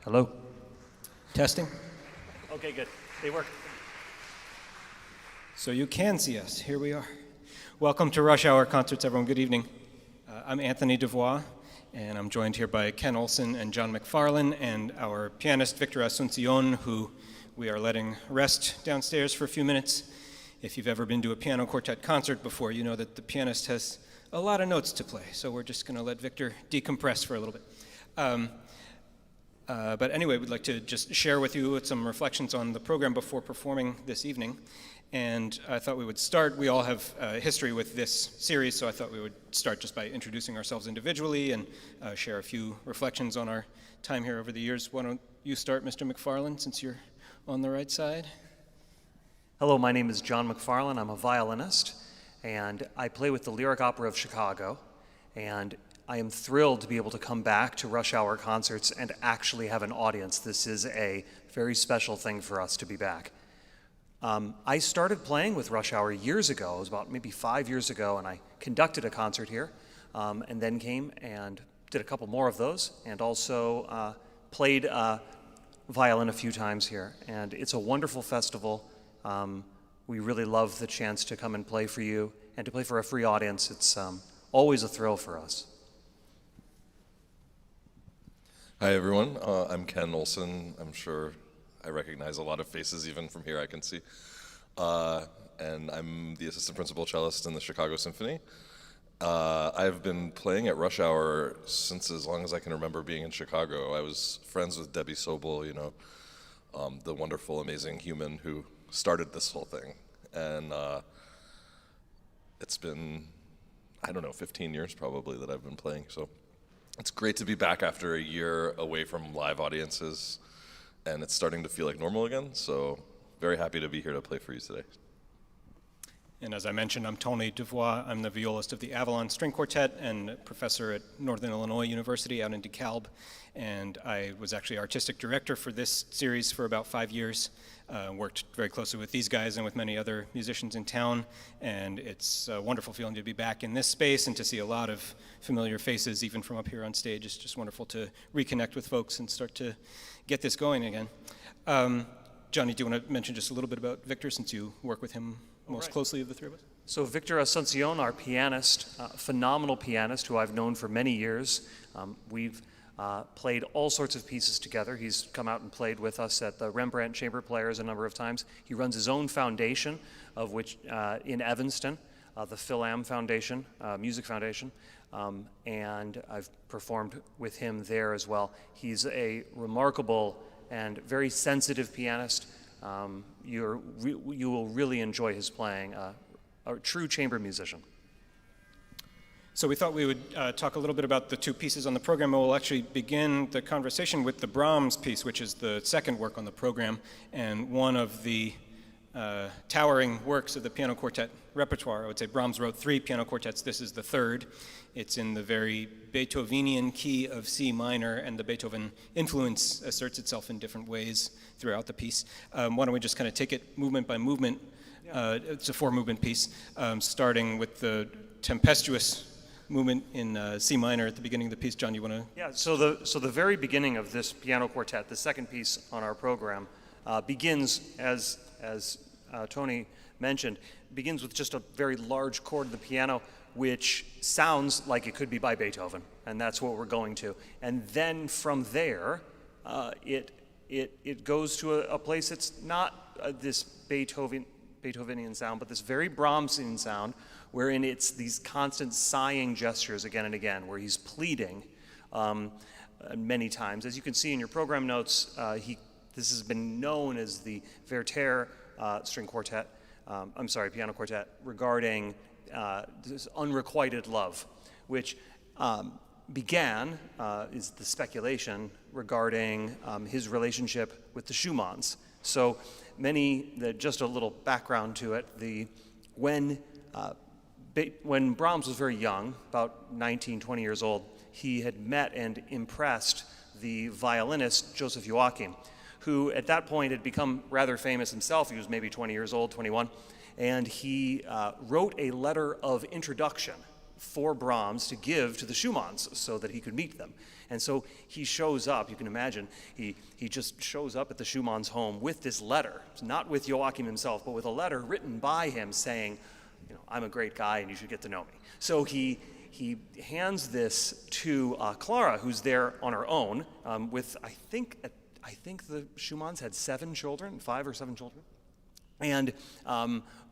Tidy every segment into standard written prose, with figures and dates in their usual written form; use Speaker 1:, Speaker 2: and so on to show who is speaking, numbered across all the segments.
Speaker 1: Hello.
Speaker 2: Testing.
Speaker 1: Okay, good. They work.
Speaker 2: So you can see us. Here we are. Welcome to Rush Hour Concerts, everyone. Good evening. I'm Anthony Devroye, and I'm joined here by Ken Olsen and John Macfarlane, and our pianist, Victor Asuncion, who we are letting rest downstairs for a few minutes. If you've ever been to a piano quartet concert before, you know that the pianist has a lot of notes to play, so we're just going to let Victor decompress for a little bit. But anyway, we'd like to just share with you some reflections on the program before performing this evening. And I thought we would start. We all have history with this series, so I thought we would start just by introducing ourselves individually and share a few reflections on our time here over the years. Why don't you start, Mr. Macfarlane, since you're on the right side?
Speaker 1: Hello, my name is John Macfarlane. I'm a violinist, and I play with the Lyric Opera of Chicago. And I am thrilled to be able to come back to Rush Hour Concerts and actually have an audience. This is a very special thing for us to be back. I started playing with Rush Hour years ago. It was about maybe 5 years ago, and I conducted a concert here, and then came and did a couple more of those, and also played violin a few times here. And it's a wonderful festival. We really love the chance to come and play for you, and to play for a free audience. It's always a thrill for us.
Speaker 3: Hi everyone, I'm Ken Olsen. I'm sure I recognize a lot of faces even from here I can see. And I'm the assistant principal cellist in the Chicago Symphony. I've been playing at Rush Hour since as long as I can remember being in Chicago. I was friends with Debbie Sobel, the wonderful, amazing human who started this whole thing. And it's been, 15 years probably that I've been playing. So it's great to be back after a year away from live audiences, and it's starting to feel like normal again, so very happy to be here to play for you today.
Speaker 2: And as I mentioned, I'm Tony Devroye. I'm the violist of the Avalon String Quartet and professor at Northern Illinois University out in DeKalb. And I was actually artistic director for this series for about 5 years. Worked very closely with these guys and with many other musicians in town. And it's a wonderful feeling to be back in this space and to see a lot of familiar faces, even from up here on stage. It's just wonderful to reconnect with folks and start to get this going again. Johnny, do you want to mention just a little bit about Victor, since you work with him most closely of the three of us?
Speaker 1: So Victor Asuncion, our pianist, phenomenal pianist who I've known for many years. We've played all sorts of pieces together. He's come out and played with us at the Rembrandt Chamber Players a number of times. He runs his own foundation, of which in Evanston, the Phil Am Foundation, Music Foundation, and I've performed with him there as well. He's a remarkable and very sensitive pianist. You will really enjoy his playing, a true chamber musician.
Speaker 2: So we thought we would talk a little bit about the two pieces on the program, and we'll actually begin the conversation with the Brahms piece, which is the second work on the program, and one of the towering works of the piano quartet repertoire. I would say Brahms wrote 3 piano quartets. This is the third. It's in the very Beethovenian key of C minor, and the Beethoven influence asserts itself in different ways throughout the piece. Why don't we just kind of take it movement by movement? It's a 4-movement piece, starting with the tempestuous movement in C minor at the beginning of the piece. John, you want to?
Speaker 1: Yeah, so the very beginning of this piano quartet, the second piece on our program, begins, as Tony mentioned, begins with just a very large chord of the piano, which sounds like it could be by Beethoven, and that's what we're going to. And then from there, it goes to a place that's not this Beethovenian sound, but this very Brahmsian sound, wherein it's these constant sighing gestures again and again, where he's pleading many times. As you can see in your program notes, this has been known as the Werther piano quartet, regarding this unrequited love, which began, is the speculation regarding his relationship with the Schumanns. So just a little background to it, when Brahms was very young, about 19, 20 years old, he had met and impressed the violinist Joseph Joachim, who at that point had become rather famous himself. He was maybe 20 years old, 21, and he wrote a letter of introduction for Brahms to give to the Schumanns so that he could meet them. And so he shows up, you can imagine, he just shows up at the Schumann's home with this letter, not with Joachim himself, but with a letter written by him saying, I'm a great guy and you should get to know me. So he hands this to Clara, who's there on her own, with, I think the Schumanns had 7 children, 5 or 7 children. And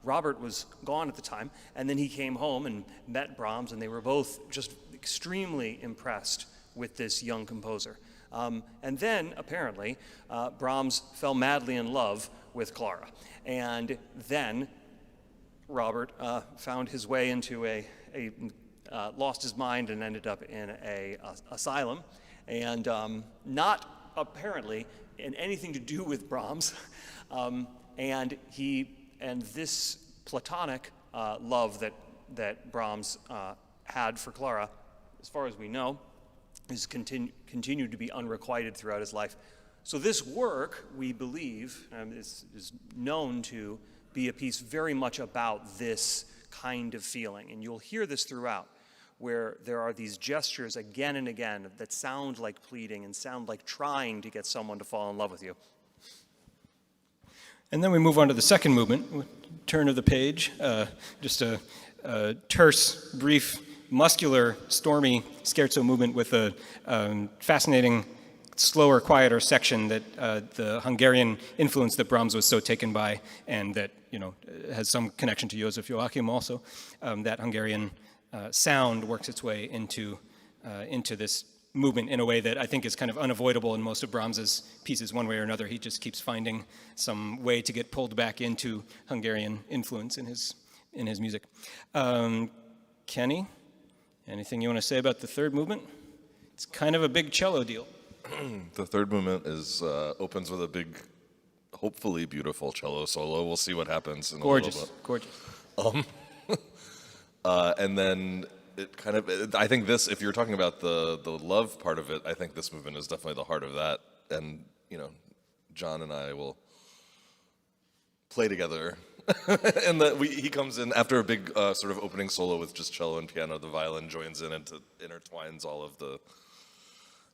Speaker 1: Robert was gone at the time, and then he came home and met Brahms, and they were both just extremely impressed with this young composer. And then, apparently, Brahms fell madly in love with Clara. And then Robert found his way into lost his mind and ended up in a asylum, and not apparently in anything to do with Brahms. And this platonic love that Brahms had for Clara, as far as we know, is continued to be unrequited throughout his life. So this work, we believe, is known to be a piece very much about this kind of feeling. And you'll hear this throughout, where there are these gestures again and again that sound like pleading and sound like trying to get someone to fall in love with you.
Speaker 2: And then we move on to the second movement, turn of the page, just a terse, brief, muscular, stormy scherzo movement with a fascinating, slower, quieter section that the Hungarian influence that Brahms was so taken by, and that has some connection to Joseph Joachim also. That Hungarian sound works its way into this movement in a way that I think is kind of unavoidable in most of Brahms's pieces. One way or another, he just keeps finding some way to get pulled back into Hungarian influence in his music. Kenny, anything you want to say about the third movement? It's kind of a big cello deal.
Speaker 3: The third movement opens with a big, hopefully beautiful cello solo. We'll see what happens in a little bit.
Speaker 2: Gorgeous.
Speaker 3: And then it kind of, I think this, if you're talking about the love part of it, I think this movement is definitely the heart of that. And, John and I will play together. And he comes in after a big sort of opening solo with just cello and piano. The violin joins in and intertwines all of the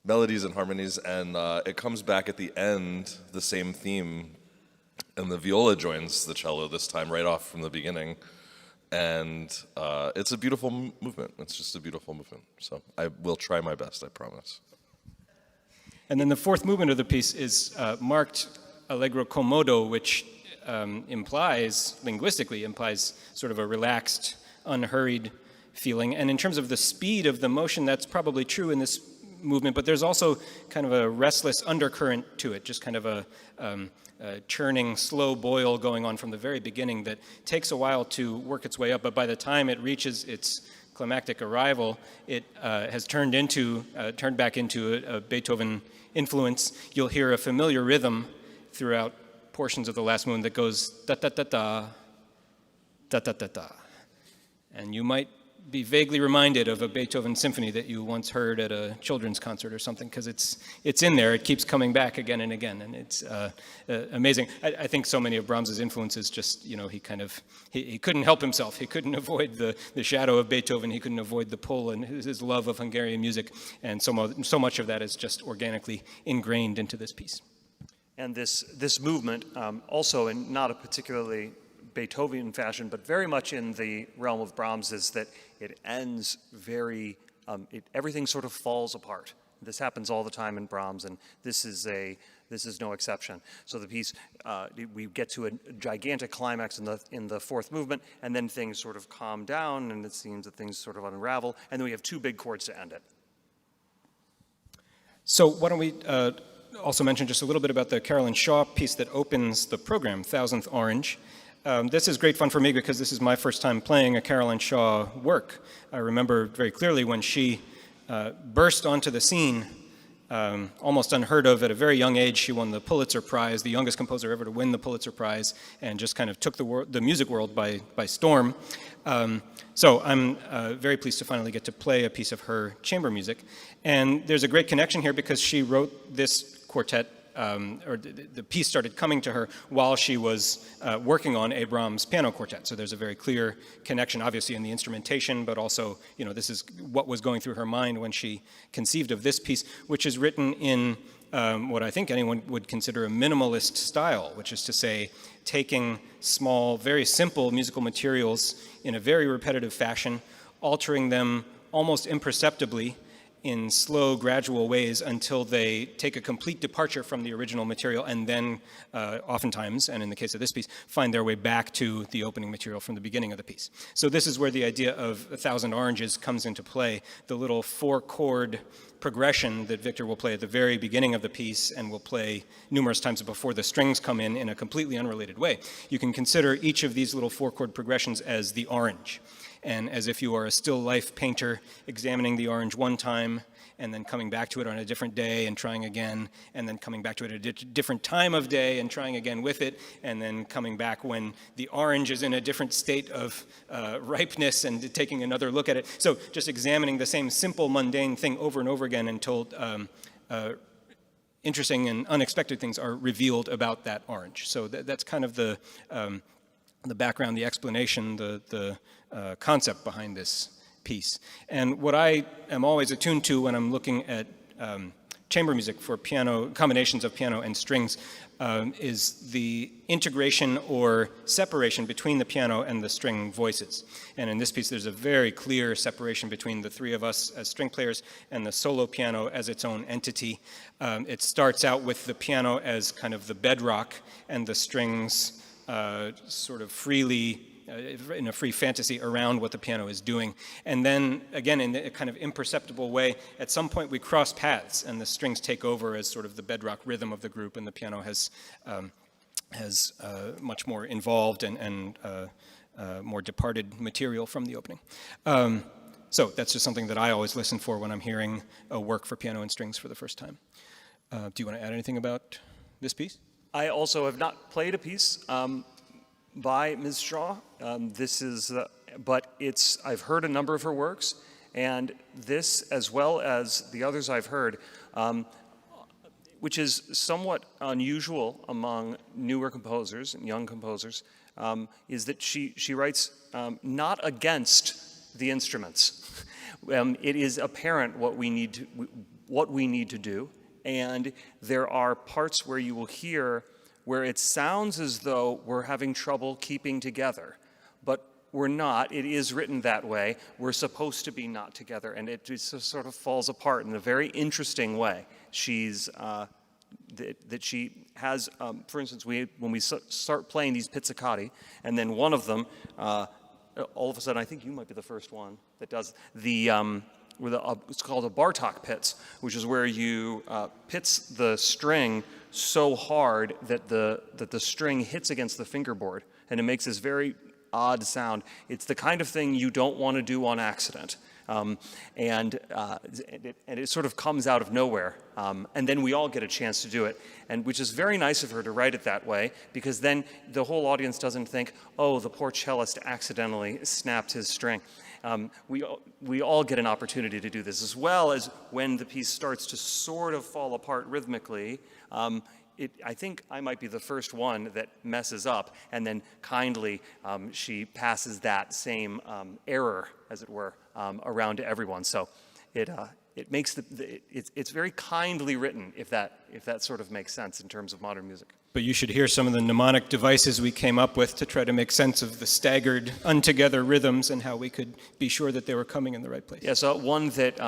Speaker 3: melodies and harmonies. And it comes back at the end, the same theme. And the viola joins the cello this time right off from the beginning. And it's a beautiful movement. It's just a beautiful movement. So I will try my best, I promise.
Speaker 2: And then the fourth movement of the piece is marked Allegro comodo, which linguistically implies sort of a relaxed, unhurried feeling. And in terms of the speed of the motion, that's probably true in this movement, but there's also kind of a restless undercurrent to it, just kind of a churning, slow boil going on from the very beginning that takes a while to work its way up, but by the time it reaches its climactic arrival, it has turned back into a Beethoven influence. You'll hear a familiar rhythm throughout portions of the last movement that goes da-da-da-da, da-da-da-da. And you might be vaguely reminded of a Beethoven symphony that you once heard at a children's concert or something, because it's in there. It keeps coming back again and again, and it's amazing. I think so many of Brahms's influences just, he couldn't help himself. He couldn't avoid the shadow of Beethoven. He couldn't avoid the pull and his love of Hungarian music, and so much of that is just organically ingrained into this piece.
Speaker 1: And this movement, also in not a particularly Beethovenian fashion, but very much in the realm of Brahms, is that it ends everything sort of falls apart. This happens all the time in Brahms, and this is no exception. So the piece, we get to a gigantic climax in the fourth movement, and then things sort of calm down, and it seems that things sort of unravel, and then we have 2 big chords to end it.
Speaker 2: So why don't we also mention just a little bit about the Carolyn Shaw piece that opens the program, Thousandth Orange. This is great fun for me because this is my first time playing a Carolyn Shaw work. I remember very clearly when she burst onto the scene, almost unheard of. At a very young age, she won the Pulitzer Prize, the youngest composer ever to win the Pulitzer Prize, and just kind of took the music world by storm. So I'm very pleased to finally get to play a piece of her chamber music. And there's a great connection here because she wrote this quartet the piece started coming to her while she was working on a Brahms piano quartet. So there's a very clear connection, obviously, in the instrumentation, but also, this is what was going through her mind when she conceived of this piece, which is written in what I think anyone would consider a minimalist style, which is to say, taking small, very simple musical materials in a very repetitive fashion, altering them almost imperceptibly in slow, gradual ways until they take a complete departure from the original material and then oftentimes, and in the case of this piece, find their way back to the opening material from the beginning of the piece. So this is where the idea of 1,000 Oranges comes into play, the little 4-chord progression that Victor will play at the very beginning of the piece and will play numerous times before the strings come in a completely unrelated way. You can consider each of these little 4-chord progressions as the orange. And as if you are a still life painter examining the orange one time and then coming back to it on a different day and trying again, and then coming back to it at a different time of day and trying again with it, and then coming back when the orange is in a different state of ripeness and taking another look at it. So just examining the same simple, mundane thing over and over again until interesting and unexpected things are revealed about that orange. So that's kind of the background, the explanation, the concept behind this piece. And what I am always attuned to when I'm looking at chamber music for piano, combinations of piano and strings, is the integration or separation between the piano and the string voices. And in this piece, there's a very clear separation between the three of us as string players and the solo piano as its own entity. It starts out with the piano as kind of the bedrock and the strings sort of freely, in a free fantasy around what the piano is doing. And then, again, in a kind of imperceptible way, at some point we cross paths and the strings take over as sort of the bedrock rhythm of the group, and the piano has much more involved and more departed material from the opening. So that's just something that I always listen for when I'm hearing a work for piano and strings for the first time. Do you want to add anything about this piece?
Speaker 1: I also have not played a piece by Ms. Shaw. But I've heard a number of her works, and this, as well as the others I've heard, which is somewhat unusual among newer composers and young composers, is that she writes not against the instruments. It is apparent what we need to do, and there are parts where you will hear where it sounds as though we're having trouble keeping together, but we're not. It is written that way. We're supposed to be not together, and it just sort of falls apart in a very interesting way. She has, for instance, when we start playing these pizzicati, and then one of them, all of a sudden, I think you might be the first one that does it's called a Bartok pits, which is where you pits the string so hard that the string hits against the fingerboard, and it makes this very odd sound. It's the kind of thing you don't want to do on accident, and it sort of comes out of nowhere, and then we all get a chance to do it, and which is very nice of her to write it that way, because then the whole audience doesn't think, oh, the poor cellist accidentally snapped his string. We all get an opportunity to do this, as well as when the piece starts to sort of fall apart rhythmically. I think I might be the first one that messes up, and then kindly she passes that same error, as it were, around to everyone. So it makes it's very kindly written, if that sort of makes sense in terms of modern music.
Speaker 2: But you should hear some of the mnemonic devices we came up with to try to make sense of the staggered, untogether rhythms and how we could be sure that they were coming in the right place.
Speaker 1: Yeah, so one that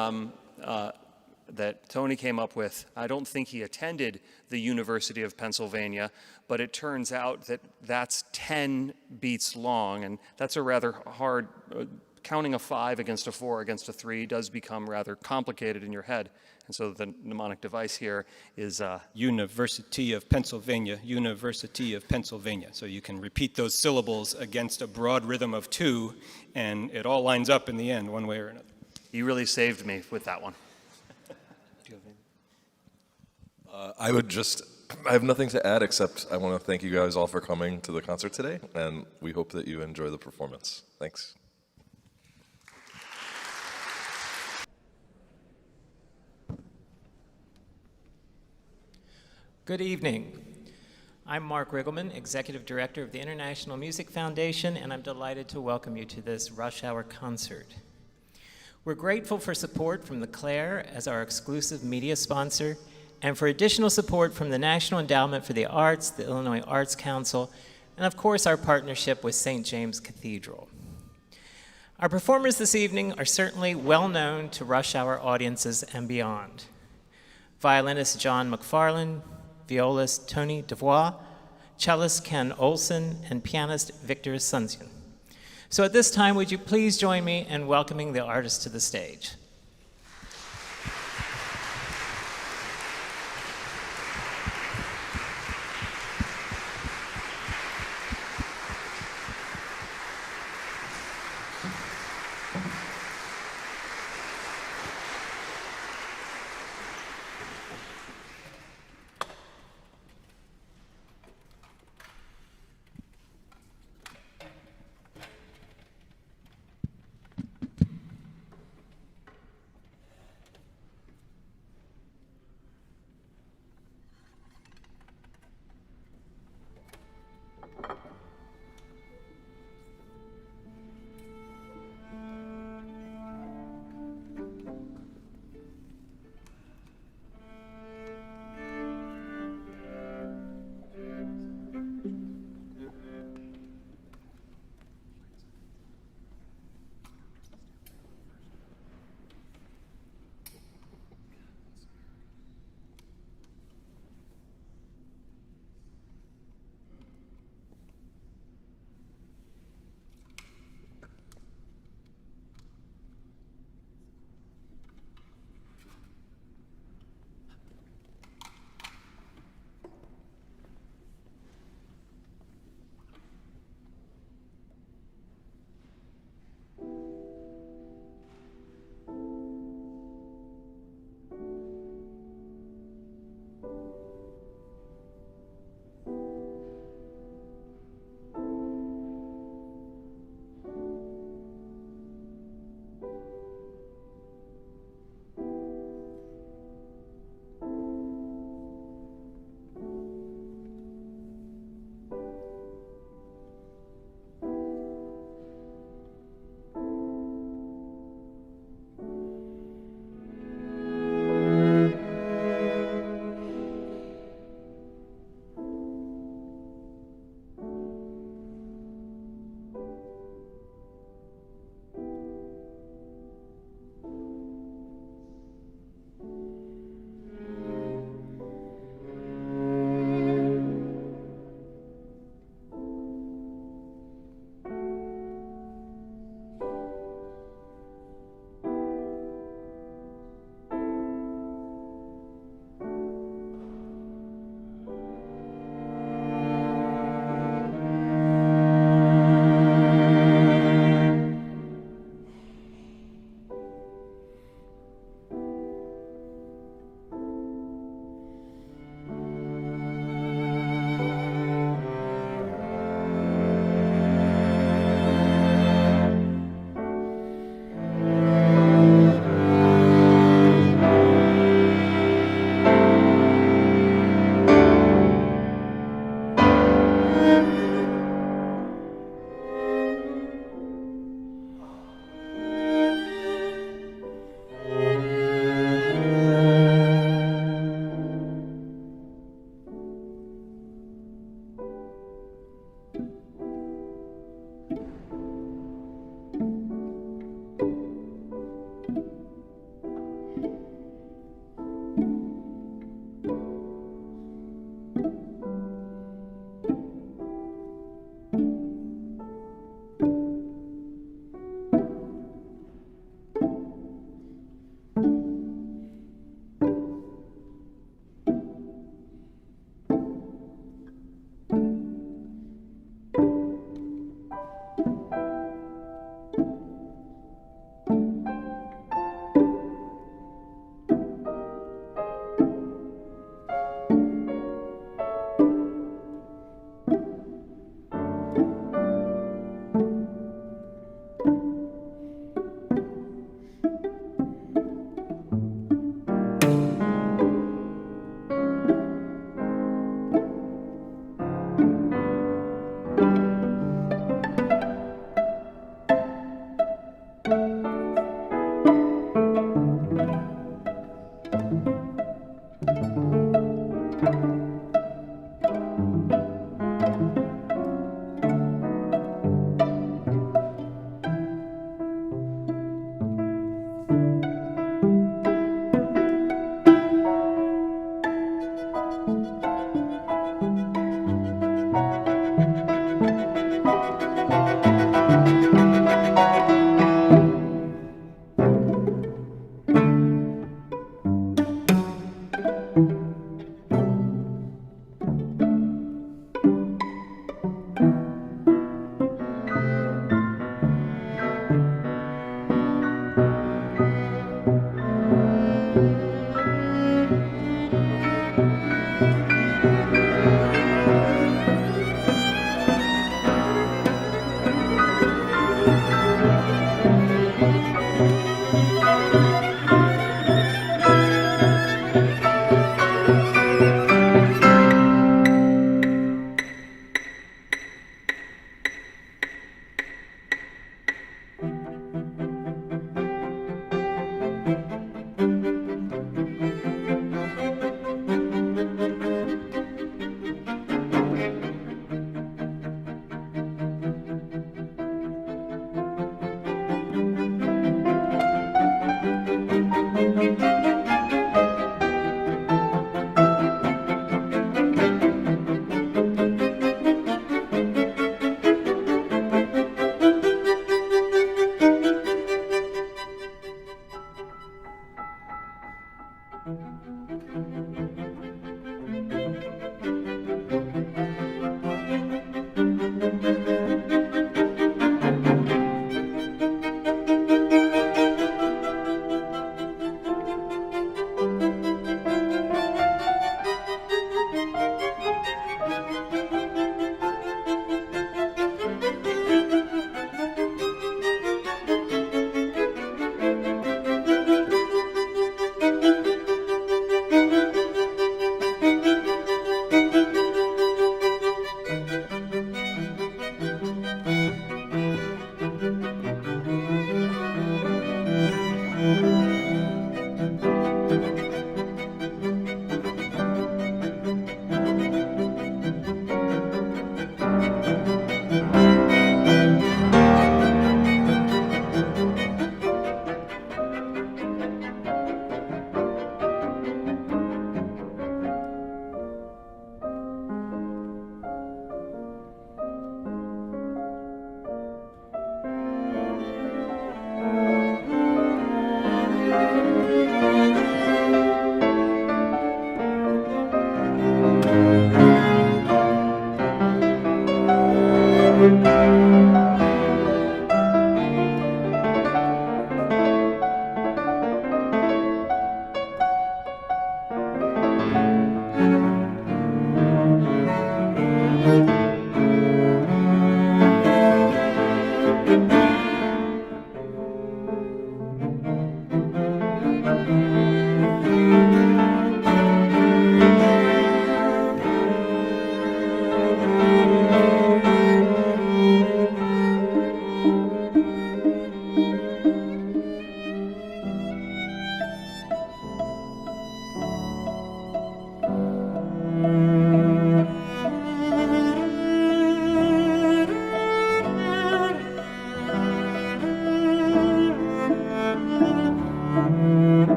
Speaker 1: Tony came up with, I don't think he attended the University of Pennsylvania, but it turns out that that's 10 beats long, and that's a rather hard, counting a 5 against a 4 against a 3 does become rather complicated in your head. And so the mnemonic device here is
Speaker 2: University of Pennsylvania, University of Pennsylvania. So you can repeat those syllables against a broad rhythm of 2, and it all lines up in the end, one way or another.
Speaker 1: You really saved me with that one.
Speaker 3: I have nothing to add except I want to thank you guys all for coming to the concert today, and we hope that you enjoy the performance. Thanks.
Speaker 4: Good evening. I'm Mark Riggleman, Executive Director of the International Music Foundation, and I'm delighted to welcome you to this Rush Hour concert. We're grateful for support from the Claire as our exclusive media sponsor, and for additional support from the National Endowment for the Arts, the Illinois Arts Council, and of course our partnership with St. James Cathedral. Our performers this evening are certainly well known to Rush Hour audiences and beyond. Violinist John Macfarlane, violist Tony Devroye, cellist Ken Olsen, and pianist Victor Asuncion. So at this time, would you please join me in welcoming the artists to the stage?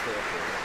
Speaker 3: stay up there.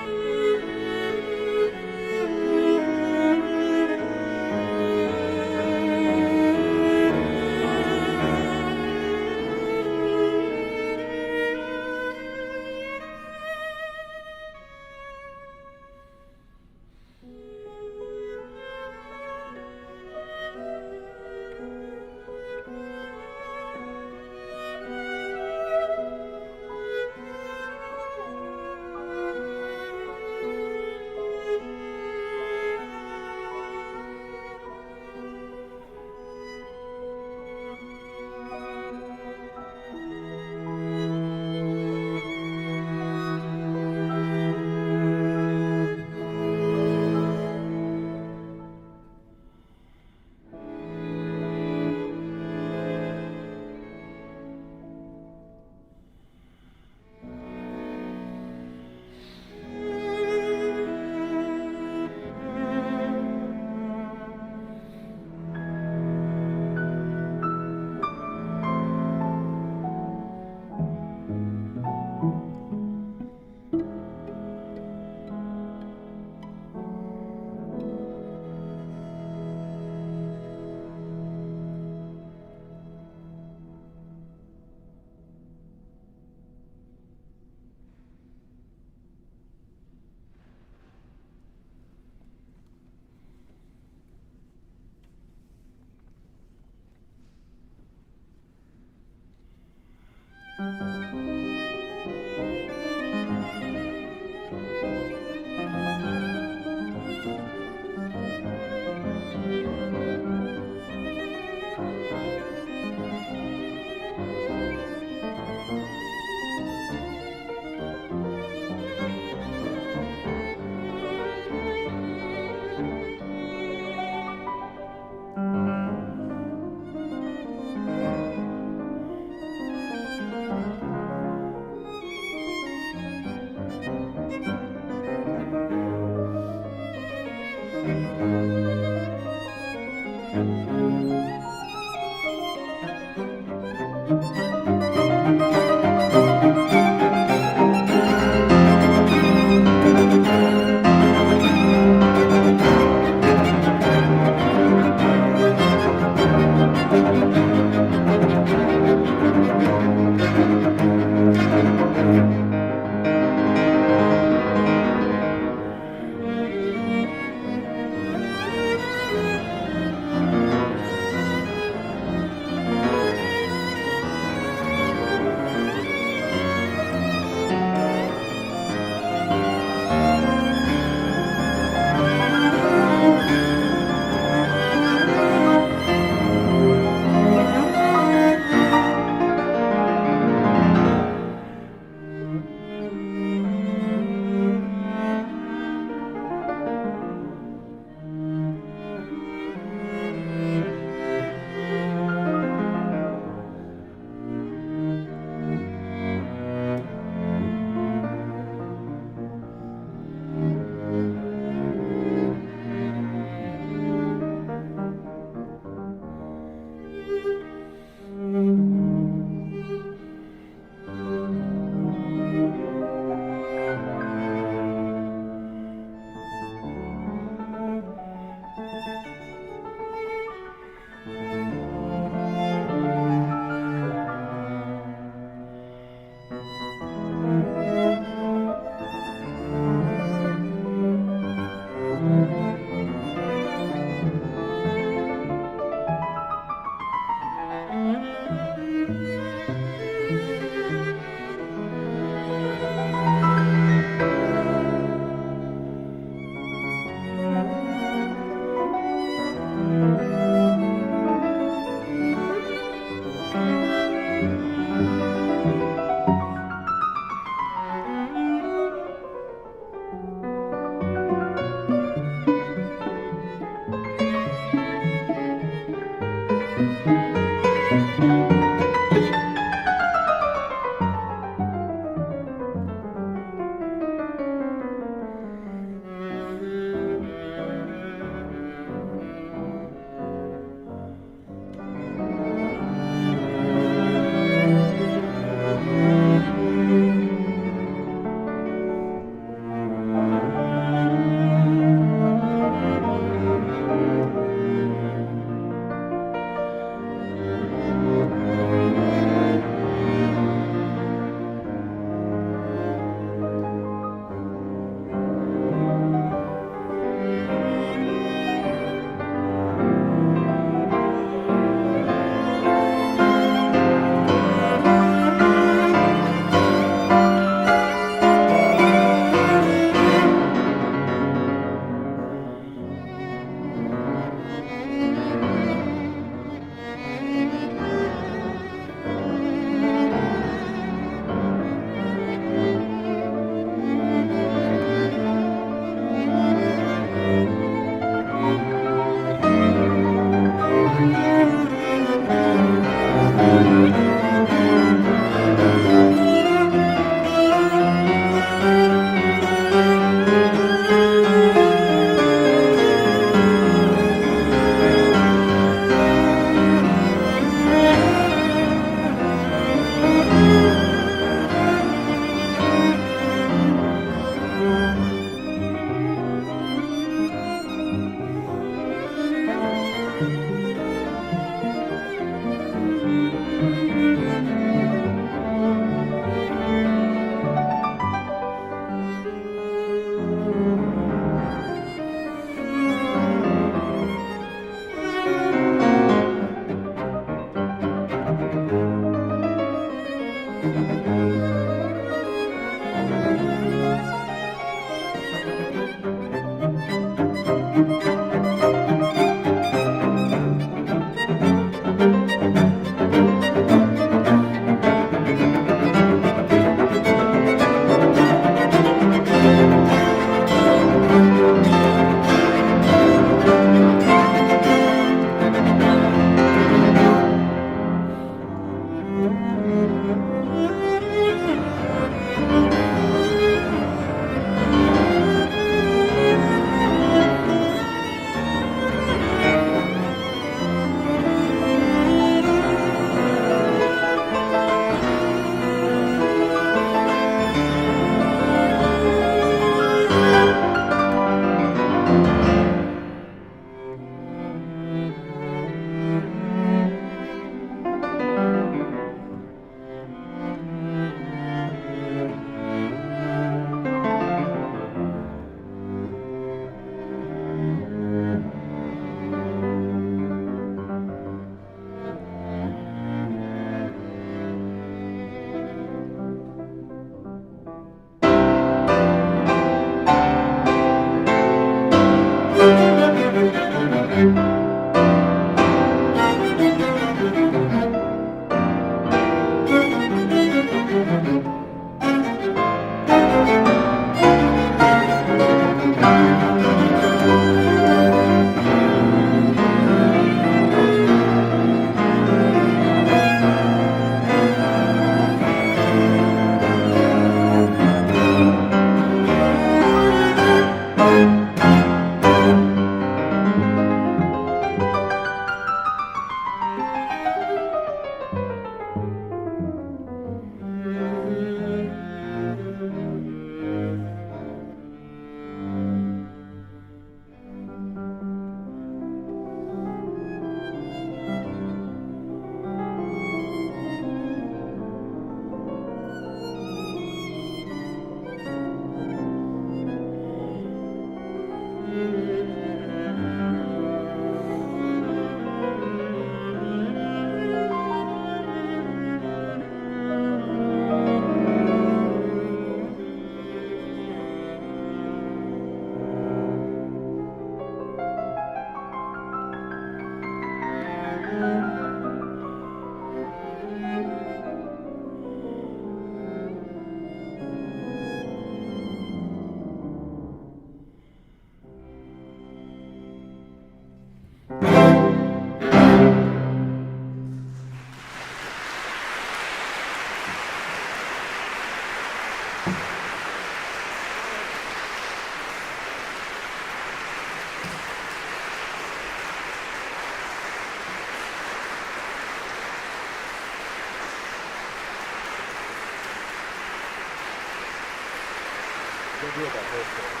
Speaker 5: Don't do it that whole thing.